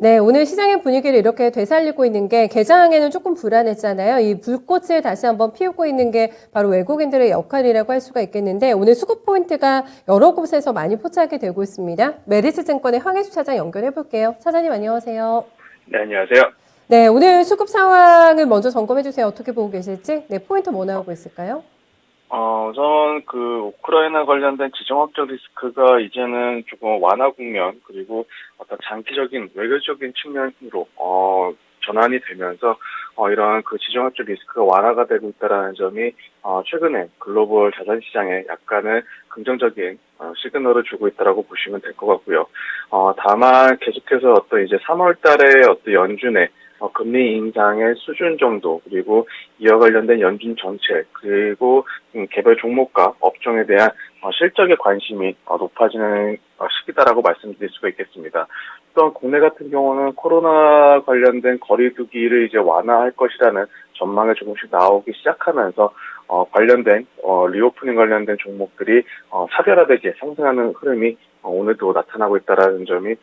네, 오늘 시장의 분위기를 이렇게 되살리고 있는 게 개장에는 조금 불안했잖아요. 이 불꽃을 다시 한번 피우고 있는 게 바로 외국인들의 역할이라고 할 수가 있겠는데 오늘 수급 포인트가 여러 곳에서 많이 포착이 되고 있습니다. 메리츠증권의 황혜수 차장 연결해 볼게요. 차장님 안녕하세요. 네, 안녕하세요. 네, 오늘 수급 상황을 먼저 점검해 주세요. 어떻게 보고 계실지. 네, 포인트 뭐 나오고 있을까요? 우선 우크라이나 관련된 지정학적 리스크가 이제는 조금 완화 국면, 그리고 어떤 장기적인 외교적인 측면으로, 전환이 되면서, 이러한 지정학적 리스크가 완화가 되고 있다는 점이, 최근에 글로벌 자산시장에 약간의 긍정적인, 시그널을 주고 있다라고 보시면 될 것 같고요. 다만 계속해서 어떤 이제 3월 달에 어떤 연준의 금리 인상의 수준 정도, 그리고 이와 관련된 연준 정책, 그리고 개별 종목과 업종에 대한 실적의 관심이 높아지는 시기다라고 말씀드릴 수가 있겠습니다. 또한 국내 같은 경우는 코로나 관련된 거리두기를 이제 완화할 것이라는 전망이 조금씩 나오기 시작하면서 관련된 리오프닝 관련된 종목들이 차별화되게 상승하는 흐름이 오늘도 나타나고 있다라는 점이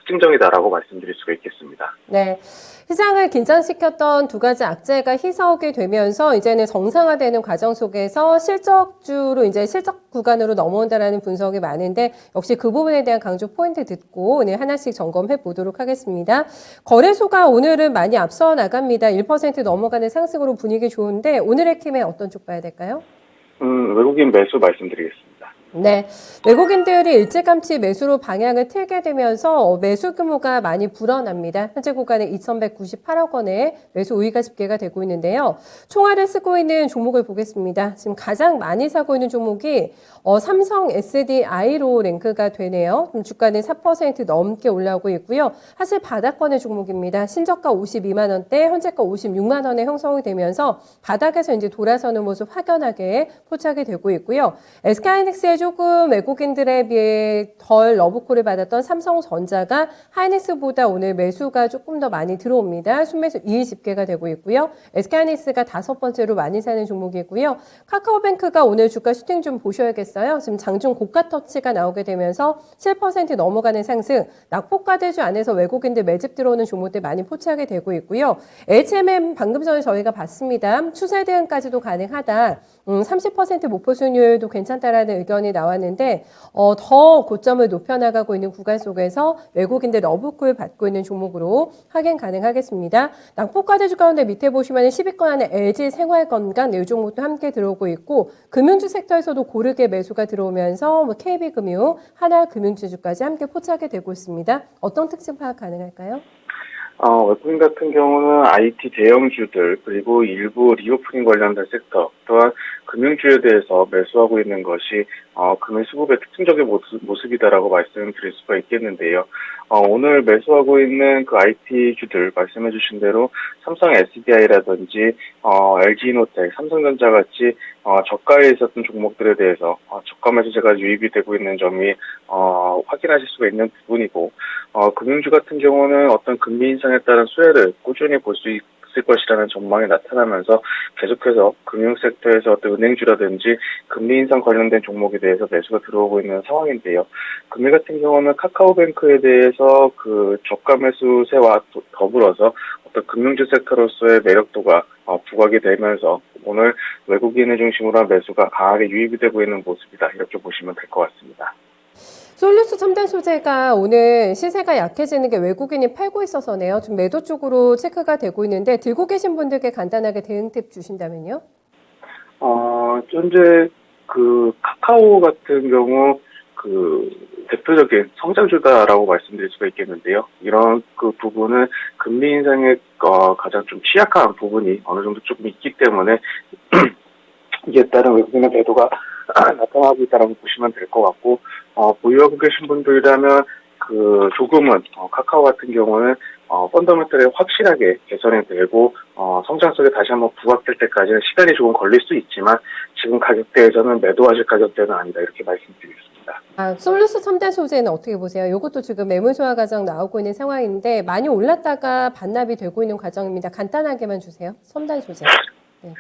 특징적이다라고 말씀드릴 수가 있겠습니다. 네. 시장을 긴장시켰던 두 가지 악재가 희석이 되면서 이제는 정상화되는 과정 속에서 실적주로 이제 실적 구간으로 넘어온다라는 분석이 많은데 역시 그 부분에 대한 강조 포인트 듣고 오늘 하나씩 점검해 보도록 하겠습니다. 거래소가 오늘은 많이 앞서 나갑니다. 1% 넘어가는 상승으로 분위기 좋은데 오늘의 킴에 어떤 쪽 봐야 될까요? 외국인 매수 말씀드리겠습니다. 네, 외국인들이 일찌감치 매수로 방향을 틀게 되면서 매수 규모가 많이 불어납니다. 현재 구간에 2,198억 원의 매수 우위가 집계가 되고 있는데요. 총알을 쓰고 있는 종목을 보겠습니다. 지금 가장 많이 사고 있는 종목이 삼성 SDI로 랭크가 되네요. 주가는 4% 넘게 올라오고 있고요. 사실 바닥권의 종목입니다. 신저가 52만 원대, 현재가 56만 원에 형성이 되면서 바닥에서 이제 돌아서는 모습 확연하게 포착이 되고 있고요. SK하이닉스의 조금 외국인들에 비해 덜 러브콜을 받았던 삼성전자가 하이닉스보다 오늘 매수가 조금 더 많이 들어옵니다. 순매수 2일 집계가 되고 있고요. SK하이닉스가 5번째로 많이 사는 종목이고요. 카카오뱅크가 오늘 주가 슈팅 좀 보셔야겠어요. 지금 장중 고가 터치가 나오게 되면서 7% 넘어가는 상승, 낙폭과대주 안에서 외국인들 매집 들어오는 종목들 많이 포착이 되고 있고요. HMM 방금 전에 저희가 봤습니다. 추세 대응까지도 가능하다. 30% 목표 수익률도 괜찮다라는 의견이 나왔는데 더 고점을 높여나가고 있는 구간 속에서 외국인들 러브콜 받고 있는 종목으로 확인 가능하겠습니다. 낙폭과대주 가운데 밑에 보시면 10위권 안에 LG생활건강 이 종목도 함께 들어오고 있고 금융주 섹터에서도 고르게 매수가 들어오면서 KB금융, 하나금융주주까지 함께 포착이 되고 있습니다. 어떤 특징 파악 가능할까요? 외국인 같은 경우는 IT 대형주들, 그리고 일부 리오프닝 관련된 섹터, 또한 금융주에 대해서 매수하고 있는 것이 금융 수급의 특징적인 모습이다라고 말씀드릴 수가 있겠는데요. 오늘 매수하고 있는 IT주들 말씀해 주신 대로 삼성 SDI라든지 LG이노텍, 삼성전자 같이 저가에 있었던 종목들에 대해서 저가 매수세가 유입이 되고 있는 점이 확인하실 수가 있는 부분이고, 금융주 같은 경우는 어떤 금리 인상에 따른 수혜를 꾸준히 볼 수 있을 것이라는 전망이 나타나면서 계속해서 금융 섹터에서 어떤 은행주라든지 금리 인상 관련된 종목에 대해서 매수가 들어오고 있는 상황인데요. 금리 같은 경우는 카카오뱅크에 대해서 저가 매수세와 더불어서 어떤 금융주 섹터로서의 매력도가 부각이 되면서 오늘 외국인을 중심으로 한 매수가 강하게 유입이 되고 있는 모습이다. 이렇게 보시면 될 것 같습니다. 솔루스 첨단 소재가 오늘 시세가 약해지는 게 외국인이 팔고 있어서네요. 좀 매도 쪽으로 체크가 되고 있는데 들고 계신 분들께 간단하게 대응 팁 주신다면요? 현재 카카오 같은 경우 대표적인 성장주다라고 말씀드릴 수가 있겠는데요. 이런 부분은 금리 인상에 가장 좀 취약한 부분이 어느 정도 조금 있기 때문에 이에 따른 외국인의 매도가 나타나고 있다고 보시면 될 것 같고, 보유하고 계신 분들이라면 조금은 카카오 같은 경우는 펀더멘털이 확실하게 개선이 되고 성장 속에 다시 한번 부각될 때까지는 시간이 조금 걸릴 수 있지만 지금 가격대에서는 매도하실 가격대는 아니다, 이렇게 말씀드리겠습니다. 솔루스 첨단 소재는 어떻게 보세요? 이것도 지금 매물 소화 과정 나오고 있는 상황인데 많이 올랐다가 반납이 되고 있는 과정입니다. 간단하게만 주세요. 첨단 소재. 네.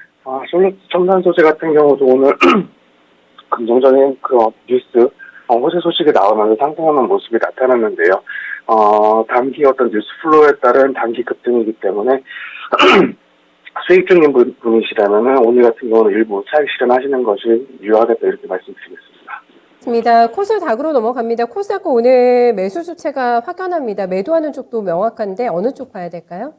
솔루스 첨단 소재 같은 경우도 오늘 긍정적인 뉴스 호재 소식이 나오면서 상승하는 모습이 나타났는데요. 단기 어떤 뉴스플로우에 따른 단기 급등이기 때문에 수익 중인 분이시라면 오늘 같은 경우는 일부 차익 실현하시는 것이 유효하겠다 이렇게 말씀드리겠습니다. 맞습니다. 코스닥으로 넘어갑니다. 코스닥 오늘 매수 수채가 확연합니다. 매도하는 쪽도 명확한데 어느 쪽 봐야 될까요?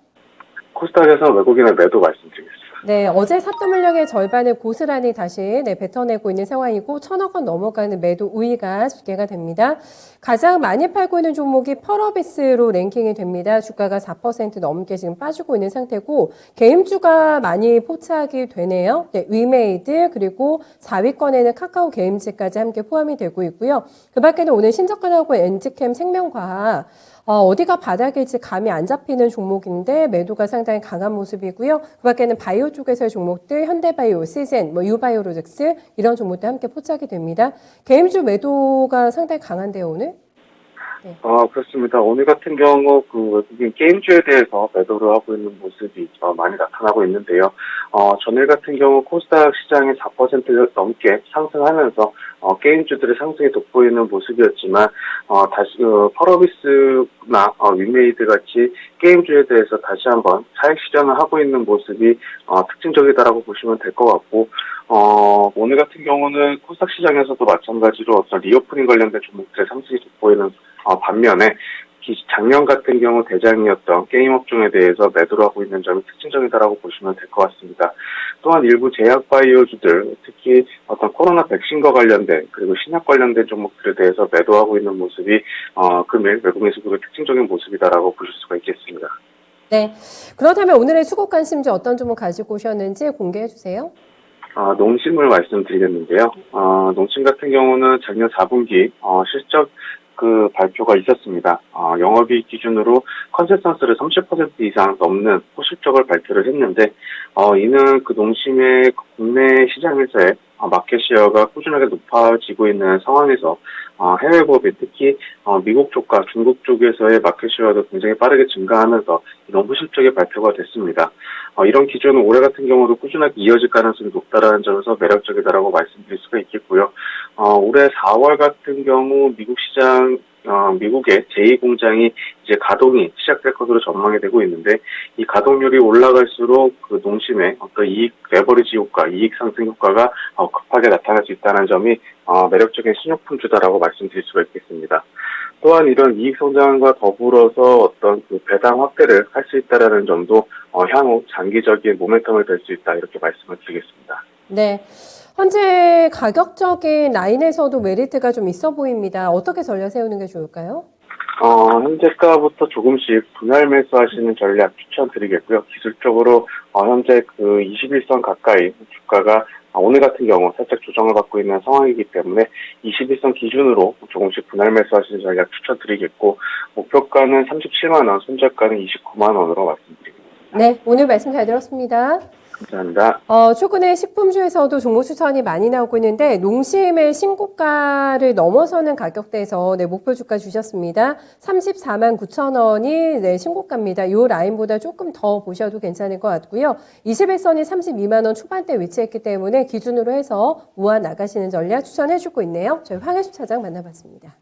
코스닥에서 외국인의 매도 말씀드리겠습니다. 네, 어제 샀던 물량의 절반을 고스란히 다시 뱉어내고 있는 상황이고 1,000억 원 넘어가는 매도 우위가 집계가 됩니다. 가장 많이 팔고 있는 종목이 펄어비스로 랭킹이 됩니다. 주가가 4% 넘게 지금 빠지고 있는 상태고 게임주가 많이 포착이 되네요. 네, 위메이드 그리고 4위권에는 카카오 게임즈까지 함께 포함이 되고 있고요. 그 밖에는 오늘 신적하고 엔지캠 생명과학 어디가 바닥일지 감이 안 잡히는 종목인데 매도가 상당히 강한 모습이고요. 그 밖에는 바이오 쪽에서의 종목들, 현대바이오, 시젠, 유바이오로직스 이런 종목들 함께 포착이 됩니다. 게임주 매도가 상당히 강한데요, 오늘? 네. 그렇습니다. 오늘 같은 경우 외국인 게임주에 대해서 매도를 하고 있는 모습이 많이 나타나고 있는데요. 전일 같은 경우 코스닥 시장이 4% 넘게 상승하면서 게임주들의 상승이 돋보이는 모습이었지만 다시 펄어비스나 위메이드 같이 게임주에 대해서 다시 한번 차익 실현을 하고 있는 모습이 특징적이다라고 보시면 될 것 같고 오늘 같은 경우는 코스닥 시장에서도 마찬가지로 어떤 리오프닝 관련된 종목들의 상승이 돋보이는 반면에 작년 같은 경우 대장이었던 게임 업종에 대해서 매도를 하고 있는 점이 특징적이다라고 보시면 될 것 같습니다. 또한 일부 제약 바이오주들, 특히 어떤 코로나 백신과 관련된 그리고 신약 관련된 종목들에 대해서 매도하고 있는 모습이 금일 외국인 수급의 특징적인 모습이다라고 보실 수가 있겠습니다. 네. 그렇다면 오늘의 수급 관심주 어떤 종목 가지고 오셨는지 공개해 주세요. 농심을 말씀드리겠는데요. 농심 같은 경우는 작년 4분기 실적 발표가 있었습니다. 영업이익 기준으로 컨센서스를 30% 이상 넘는 호실적을 발표를 했는데, 이는 농심의 국내 시장에서의 마켓 시어가 꾸준하게 높아지고 있는 상황에서 해외 법인, 특히 미국 쪽과 중국 쪽에서의 마켓 시어도 굉장히 빠르게 증가하면서 이런 호실적인 발표가 됐습니다. 이런 기조는 올해 같은 경우도 꾸준하게 이어질 가능성이 높다라는 점에서 매력적이다라고 말씀드릴 수가 있겠고요. 올해 4월 같은 경우 미국 시장, 미국의 제2공장이 이제 가동이 시작될 것으로 전망이 되고 있는데, 이 가동률이 올라갈수록 농심의 어떤 이익 레버리지 효과, 이익 상승 효과가 급하게 나타날 수 있다는 점이 매력적인 신용품주다라고 말씀드릴 수가 있겠습니다. 또한 이런 이익 성장과 더불어서 어떤 배당 확대를 할 수 있다라는 점도 향후 장기적인 모멘텀을 될 수 있다 이렇게 말씀을 드리겠습니다. 네. 현재 가격적인 라인에서도 메리트가 좀 있어 보입니다. 어떻게 전략 세우는 게 좋을까요? 현재가부터 조금씩 분할 매수하시는 전략 추천드리겠고요. 기술적으로 현재 21선 가까이 주가가 오늘 같은 경우 살짝 조정을 받고 있는 상황이기 때문에 21선 기준으로 조금씩 분할 매수하시는 전략 추천드리겠고, 목표가는 37만 원, 손절가는 29만 원으로 말씀드립니다. 네, 오늘 말씀 잘 들었습니다. 감사합니다. 최근에 식품주에서도 종목 추천이 많이 나오고 있는데 농심의 신고가를 넘어서는 가격대에서 목표 주가 주셨습니다. 34만 9천 원이 신고가입니다. 이 라인보다 조금 더 보셔도 괜찮을 것 같고요. 21선이 32만 원 초반대 위치했기 때문에 기준으로 해서 모아 나가시는 전략 추천해주고 있네요. 저희 황혜수 차장 만나봤습니다.